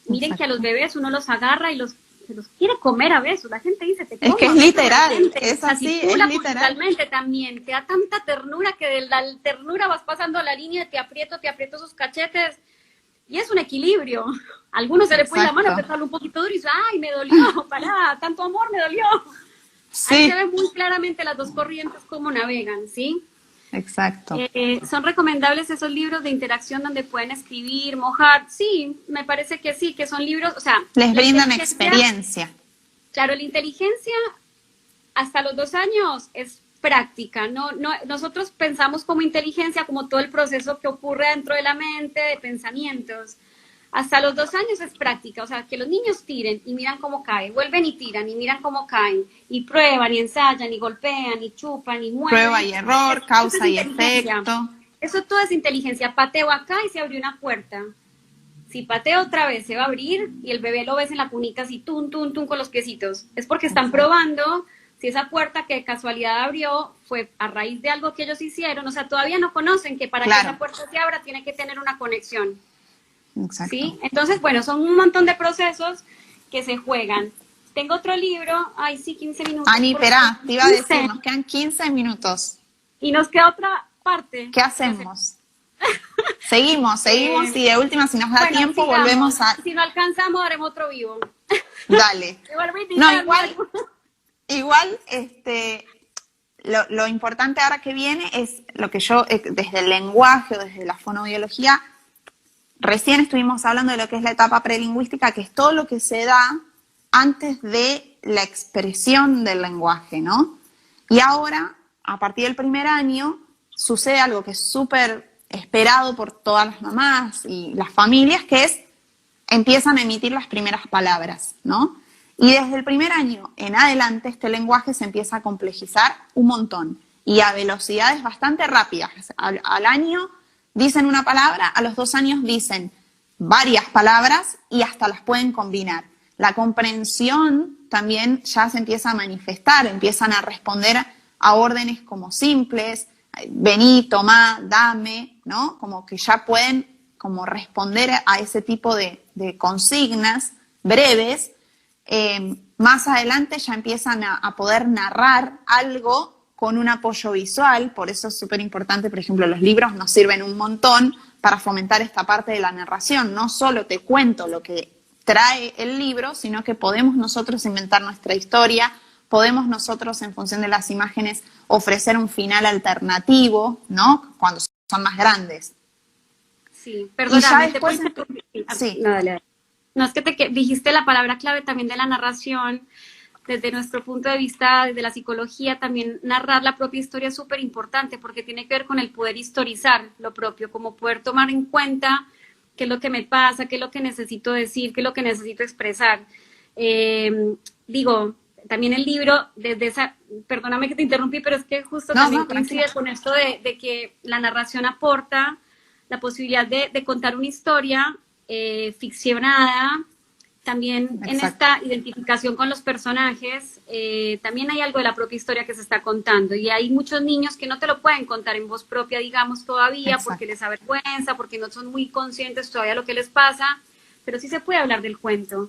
Miren que a los Exacto. bebés uno los agarra y se los quiere comer a besos. La gente dice, te Es como que es a besos literal, realmente. es O sea, si así, tú es la literal. culturalmente también te da tanta ternura que de la ternura vas pasando la línea, te aprieto sus cachetes, y es un equilibrio. A algunos se le pone la mano a Exacto. apretarlo un poquito duro y dice, ay, me dolió, pará, tanto amor me dolió. Ahí se Sí, ven muy claramente las dos corrientes cómo navegan, ¿sí? exacto. ¿Son recomendables esos libros de interacción donde pueden escribir, mojar? Sí, me parece que sí, que son libros, o sea, Les la brindan inteligencia, experiencia. claro, la inteligencia hasta los 2 años es práctica, nosotros pensamos como inteligencia, como todo el proceso que ocurre dentro de la mente, de pensamientos. Hasta los 2 años es práctica, o sea, que los niños tiren y miran cómo cae, vuelven y tiran y miran cómo caen, y prueban y ensayan y golpean y chupan y Prueba mueven. y error, Eso es causa y inteligencia. efecto. Eso todo es inteligencia. Pateo acá y se abrió una puerta. Si pateo otra vez se va a abrir y el bebé lo ves en la cunita así, tun, tun, tun con los piecitos. Es porque están Exacto. probando si esa puerta que de casualidad abrió fue a raíz de algo que ellos hicieron. O sea, todavía no conocen que para que Claro, esa puerta se abra tiene que tener una conexión. exacto. ¿Sí? Entonces, bueno, son un montón de procesos que se juegan. Tengo otro libro, ay sí, 15 minutos, Ani, por favor, espera, te iba a decir, 15. nos quedan 15 minutos. Y nos queda otra parte ¿Qué que hacer. hacemos? Seguimos y de última, si nos da Bueno, tiempo, sigamos. volvemos a... Si no alcanzamos, haremos otro vivo. Dale. Igual voy a No, invitar, igual, lo importante ahora que viene es lo que yo, desde el lenguaje o desde la fonobiología, recién estuvimos hablando de lo que es la etapa prelingüística, que es todo lo que se da antes de la expresión del lenguaje, ¿no? Y ahora, a partir del primer año, sucede algo que es súper esperado por todas las mamás y las familias, que es empiezan a emitir las primeras palabras, ¿no? Y desde el primer año en adelante este lenguaje se empieza a complejizar un montón y a velocidades bastante rápidas. Al año dicen una palabra, a los 2 años dicen varias palabras y hasta las pueden combinar. La comprensión también ya se empieza a manifestar, empiezan a responder a órdenes como simples, vení, tomá, dame, ¿no? Como que ya pueden como responder a ese tipo de consignas breves. Más adelante ya empiezan a poder narrar algo con un apoyo visual, por eso es súper importante, por ejemplo, los libros nos sirven un montón para fomentar esta parte de la narración. No solo te cuento lo que trae el libro, sino que podemos nosotros inventar nuestra historia, podemos nosotros, en función de las imágenes, ofrecer un final alternativo, ¿no? Cuando son más grandes. Sí, Y ya perdóname, después... te Sí. no, dale. No es que dijiste la palabra clave también de la narración. Desde nuestro punto de vista, desde la psicología, también narrar la propia historia es súper importante porque tiene que ver con el poder historizar lo propio, como poder tomar en cuenta qué es lo que me pasa, qué es lo que necesito decir, qué es lo que necesito expresar. Digo, también el libro, desde esa, perdóname que te interrumpí, pero es que justo también coincide con esto de que la narración aporta la posibilidad de contar una historia ficcionada. También en esta identificación con los personajes, también hay algo de la propia historia que se está contando. Y hay muchos niños que no te lo pueden contar en voz propia, digamos, todavía, porque les da vergüenza, porque no son muy conscientes todavía de lo que les pasa, pero sí se puede hablar del cuento.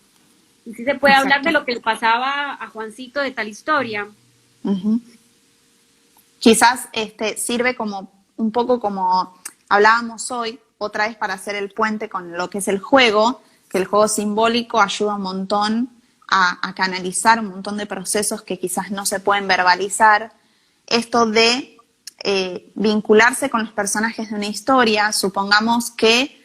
Y sí se puede hablar de lo que le pasaba a Juancito de tal historia. Quizás sirve como un poco como hablábamos hoy, otra vez para hacer el puente con lo que es el juego, que el juego simbólico ayuda un montón a canalizar un montón de procesos que quizás no se pueden verbalizar. Esto de vincularse con los personajes de una historia, supongamos que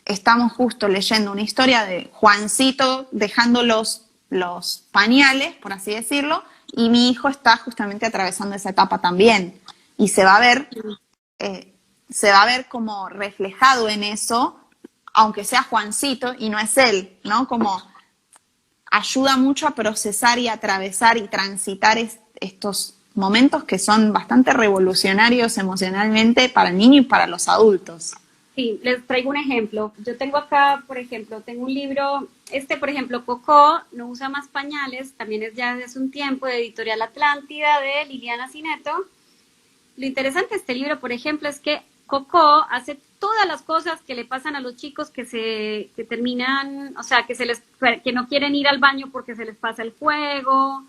estamos justo leyendo una historia de Juancito dejando los pañales, por así decirlo, y mi hijo está justamente atravesando esa etapa también. Y se va a ver como reflejado en eso, aunque sea Juancito y no es él, ¿no? Como ayuda mucho a procesar y atravesar y transitar estos momentos que son bastante revolucionarios emocionalmente para el niño y para los adultos. Sí, les traigo un ejemplo. Yo tengo acá, por ejemplo, tengo un libro, por ejemplo, Coco, no usa más pañales, también es ya desde hace un tiempo, de Editorial Atlántida, de Liliana Cineto. Lo interesante de este libro, por ejemplo, es que Coco hace todas las cosas que le pasan a los chicos que terminan, o sea, que no quieren ir al baño porque se les pasa el juego,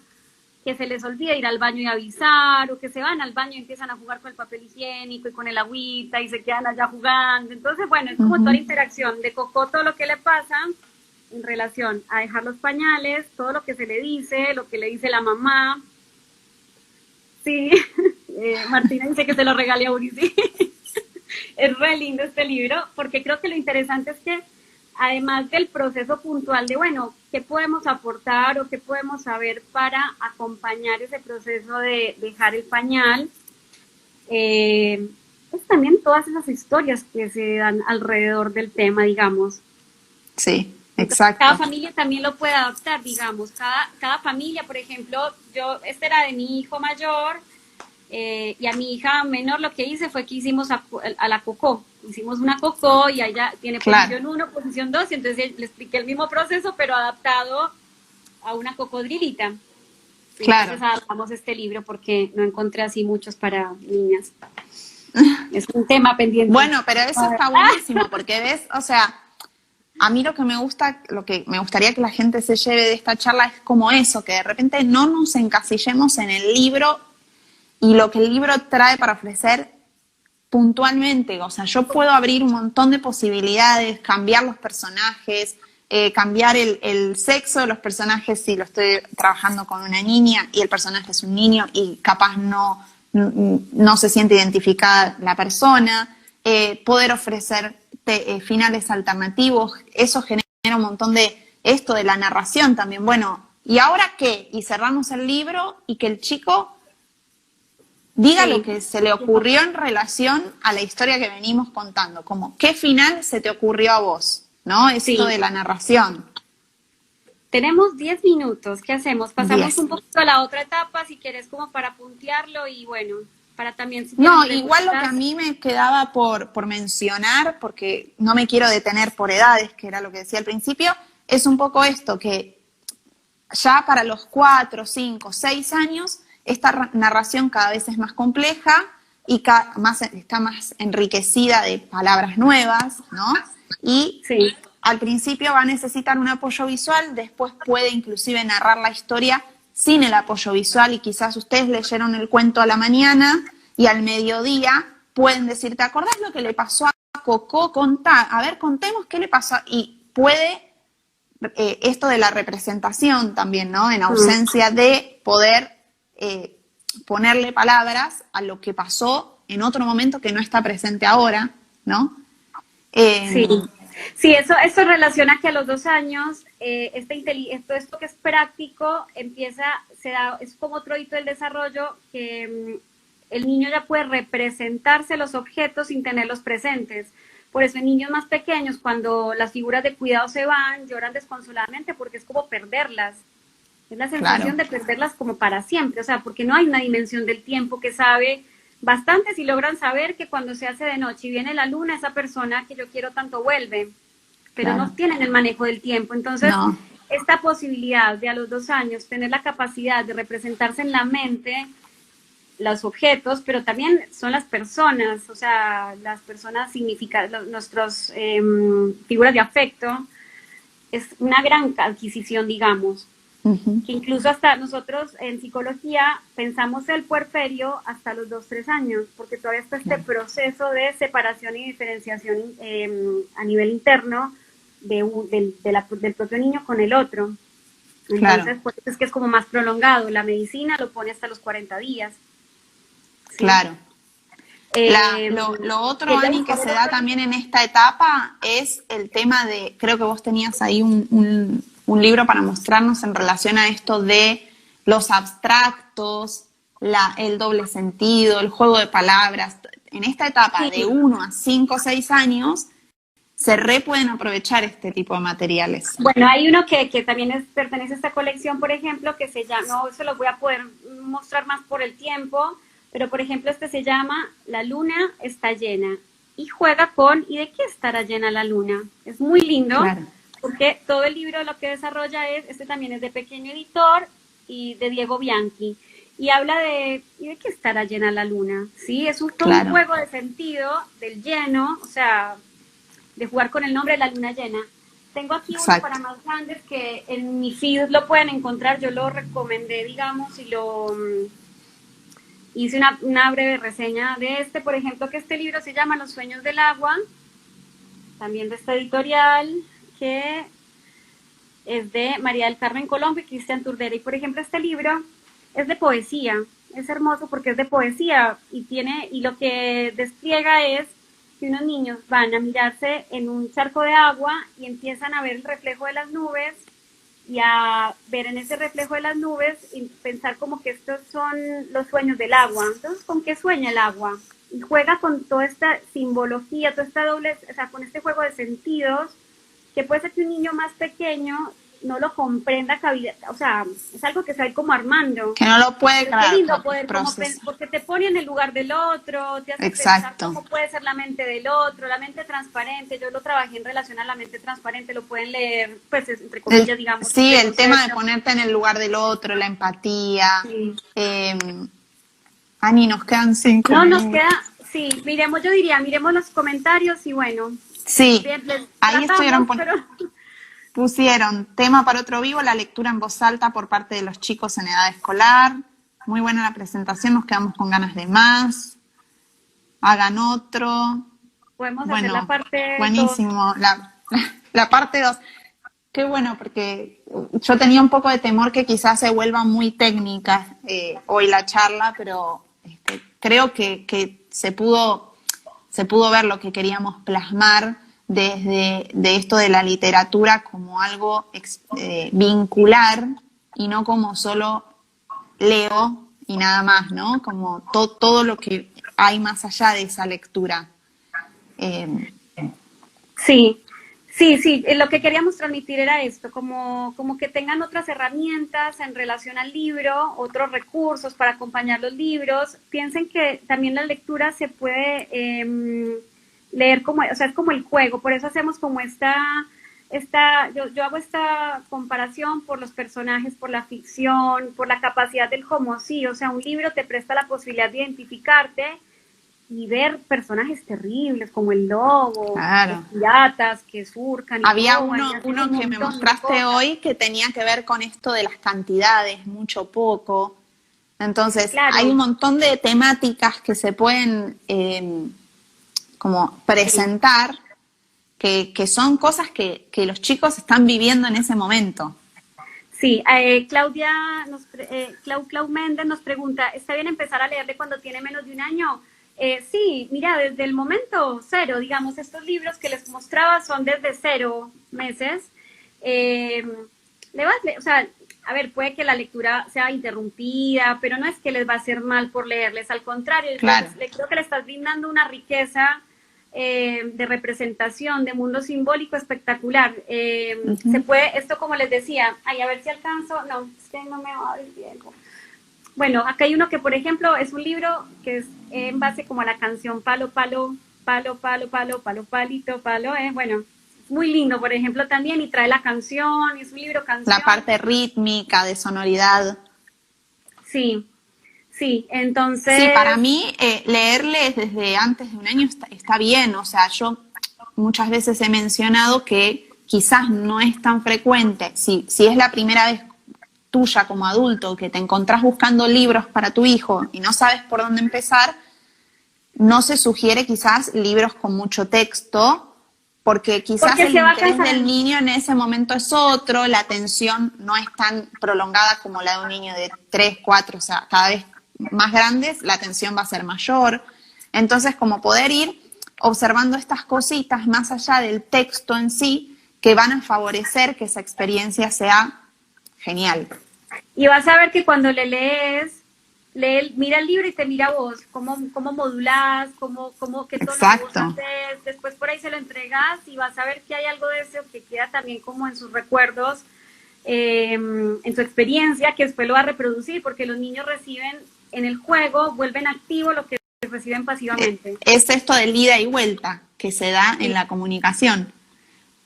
que se les olvida ir al baño y avisar, o que se van al baño y empiezan a jugar con el papel higiénico y con el agüita y se quedan allá jugando. Entonces, bueno, es como toda la interacción de Coco, todo lo que le pasa en relación a dejar los pañales, todo lo que se le dice, lo que le dice la mamá. Sí, Martina dice que se lo regale a Uri, sí. Es re lindo este libro, porque creo que lo interesante es que, además del proceso puntual de, bueno, ¿qué podemos aportar o qué podemos saber para acompañar ese proceso de dejar el pañal? Pues también todas esas historias que se dan alrededor del tema, digamos. Sí, exacto. Cada familia también lo puede adaptar, digamos. Cada familia, por ejemplo, este era de mi hijo mayor, y a mi hija menor lo que hice fue que hicimos a la Coco. Hicimos una Coco y ella tiene posición 1, posición 2, y entonces le expliqué el mismo proceso, pero adaptado a una cocodrilita. Claro. Entonces adaptamos este libro porque no encontré así muchos para niñas. Es un tema pendiente. Bueno, pero eso está buenísimo, porque ves, o sea, a mí lo que me gustaría que la gente se lleve de esta charla es como eso, que de repente no nos encasillemos en el libro y lo que el libro trae para ofrecer puntualmente. O sea, yo puedo abrir un montón de posibilidades, cambiar los personajes, cambiar el sexo de los personajes si lo estoy trabajando con una niña y el personaje es un niño y capaz no se siente identificada la persona, poder ofrecer finales alternativos. Eso genera un montón de esto de la narración también. Bueno, ¿y ahora qué? Y cerramos el libro y que el chico diga lo que se le ocurrió en relación a la historia que venimos contando, como ¿qué final se te ocurrió a vos? ¿No? Esto de la narración. Tenemos 10 minutos, ¿qué hacemos? Pasamos 10. Un poquito a la otra etapa, si quieres, como para puntearlo y bueno, para también... No, igual lo que a mí me quedaba por mencionar, porque no me quiero detener por edades, que era lo que decía al principio, es un poco esto, que ya para los 4, 5, 6 años, esta narración cada vez es más compleja y está más enriquecida de palabras nuevas, ¿no? Y al principio va a necesitar un apoyo visual, después puede inclusive narrar la historia sin el apoyo visual y quizás ustedes leyeron el cuento a la mañana y al mediodía pueden decir, ¿te acordás lo que le pasó a Coco? Contemos qué le pasó. Y puede esto de la representación también, ¿no? En ausencia de poder ponerle palabras a lo que pasó en otro momento que no está presente ahora, ¿no? Sí. Sí, eso relaciona que a los 2 años, esto que es práctico es como otro hito del desarrollo que el niño ya puede representarse los objetos sin tenerlos presentes. Por eso en niños más pequeños, cuando las figuras de cuidado se van, lloran desconsoladamente porque es como perderlas. Es la sensación de perderlas como para siempre, o sea, porque no hay una dimensión del tiempo que sabe bastante si logran saber que cuando se hace de noche y viene la luna, esa persona que yo quiero tanto vuelve, pero no tienen el manejo del tiempo. Entonces, esta posibilidad de a los 2 años tener la capacidad de representarse en la mente los objetos, pero también son las personas, o sea, las personas significan, nuestros figuras de afecto, es una gran adquisición, digamos. Que incluso hasta nosotros en psicología pensamos el puerperio hasta los 2, 3 años, porque todavía está este proceso de separación y diferenciación a nivel interno del propio niño con el otro. Entonces, pues es que es como más prolongado. La medicina lo pone hasta los 40 días. ¿Sí? Claro. Lo otro, Ani, que se da también en esta etapa es el tema de, creo que vos tenías ahí un libro para mostrarnos en relación a esto de los abstractos, el doble sentido, el juego de palabras. En esta etapa de 1 a 5 o 6 años se pueden aprovechar este tipo de materiales. Bueno, hay uno que también pertenece a esta colección, por ejemplo, que se llama, no se los voy a poder mostrar más por el tiempo, pero por ejemplo este se llama La luna está llena y juega con ¿y de qué estará llena la luna? Es muy lindo, porque todo el libro lo que desarrolla este también es de Pequeño Editor y de Diego Bianchi, y habla de ¿y de qué estará llena la luna? Sí, es un juego de sentido del lleno, o sea, de jugar con el nombre de la luna llena. Tengo aquí uno para más grandes que en mi feed lo pueden encontrar, yo lo recomendé, digamos, y lo hice una breve reseña de por ejemplo, que este libro se llama Los sueños del agua, también de esta editorial, que es de María del Carmen Colombo y Cristian Turdera. Y por ejemplo, este libro es de poesía, es hermoso porque es de poesía y lo que despliega es que unos niños van a mirarse en un charco de agua y empiezan a ver el reflejo de las nubes y a ver en ese reflejo de las nubes y pensar como que estos son los sueños del agua. Entonces, ¿con qué sueña el agua? Y juega con toda esta simbología, toda esta o sea, con este juego de sentidos, que puede ser que un niño más pequeño no lo comprenda, o sea, es algo que se va como armando. Que no lo puede, claro, lindo poder porque te pone en el lugar del otro, te hace pensar cómo puede ser la mente del otro, la mente transparente. Yo lo trabajé en relación a la mente transparente, lo pueden leer, pues, entre comillas, digamos. Sí, el tema de ponerte en el lugar del otro, la empatía. Sí. Ani, nos quedan 5 minutos. Nos queda, sí, miremos los comentarios y bueno. Sí, ahí estuvieron pusieron tema para otro vivo, la lectura en voz alta por parte de los chicos en edad escolar. Muy buena la presentación, nos quedamos con ganas de más. Hagan otro. Podemos hacer la parte buenísimo. La parte 2. Qué bueno, porque yo tenía un poco de temor que quizás se vuelva muy técnica hoy la charla, pero creo que se pudo ver lo que queríamos plasmar de esto de la literatura como algo vincular y no como solo leo y nada más, ¿no? Como todo lo que hay más allá de esa lectura. Sí, lo que queríamos transmitir era esto, como que tengan otras herramientas en relación al libro, otros recursos para acompañar los libros. Piensen que también la lectura se puede leer o sea, es como el juego, por eso hacemos como yo hago esta comparación por los personajes, por la ficción, por la capacidad del homosí, o sea, un libro te presta la posibilidad de identificarte y ver personajes terribles como el lobo, los piratas que surcan. Había uno que me mostraste hoy que tenía que ver con esto de las cantidades, mucho, poco. Entonces, hay un montón de temáticas que se pueden como presentar, que son cosas que los chicos están viviendo en ese momento. Sí, Clau Méndez nos pregunta, ¿está bien empezar a leerle cuando tiene menos de 1 año? Sí, mira, desde el momento cero, digamos, estos libros que les mostraba son desde 0 meses. Eh, o sea, a ver, puede que la lectura sea interrumpida, pero no es que les va a hacer mal por leerles, al contrario, Claro. creo que le estás brindando una riqueza de representación, de mundo simbólico espectacular. Se puede, esto como les decía, ay, a ver si alcanzo, no, es que no me va a dar el tiempo. Bueno, acá hay uno que, por ejemplo, es un libro que es en base como a la canción Palo, Palo, Palo, Palo, Palo, Palo, Palito, Palo, bueno, es muy lindo, por ejemplo, también, y trae la canción, es un libro canción. La parte rítmica, de sonoridad. Sí, sí, entonces... Sí, para mí leerles desde antes de un año está bien, o sea, yo muchas veces he mencionado que quizás no es tan frecuente, si es la primera vez tuya como adulto que te encontrás buscando libros para tu hijo y no sabes por dónde empezar, no se sugiere quizás libros con mucho texto, porque quizás el interés del niño en ese momento es otro, la atención no es tan prolongada como la de un niño de 3, 4, o sea, cada vez más grandes, la atención va a ser mayor. Entonces, como poder ir observando estas cositas más allá del texto en sí, que van a favorecer que esa experiencia sea genial. Y vas a ver que cuando le lees, mira el libro y te mira a vos, cómo modulás, qué tono vos haces, después por ahí se lo entregas y vas a ver que hay algo de eso que queda también como en sus recuerdos, en su experiencia, que después lo va a reproducir, porque los niños reciben en el juego, vuelven activo lo que reciben pasivamente. Es esto del ida y vuelta que se da en la comunicación.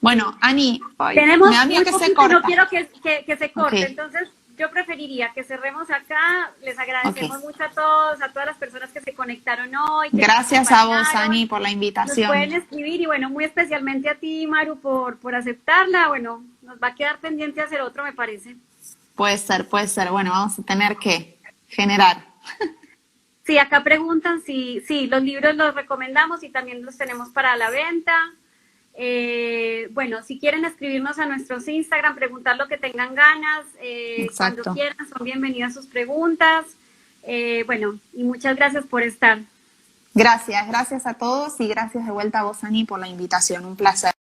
Bueno, Ani, tenemos me da miedo que se corta. No quiero que se corte, okay. Entonces yo preferiría que cerremos acá. Les agradecemos mucho a todas las personas que se conectaron hoy. Gracias a vos, Ani, por la invitación. Nos pueden escribir y bueno, muy especialmente a ti, Maru, por aceptarla. Bueno, nos va a quedar pendiente hacer otro, me parece. Puede ser. Bueno, vamos a tener que generar. Sí, acá preguntan si los libros los recomendamos y también los tenemos para la venta. Bueno, si quieren escribirnos a nuestros Instagram, preguntar lo que tengan ganas, cuando quieran, son bienvenidas sus preguntas. Bueno, y muchas gracias por estar. Gracias a todos y gracias de vuelta a vos, Ani, por la invitación. Un placer.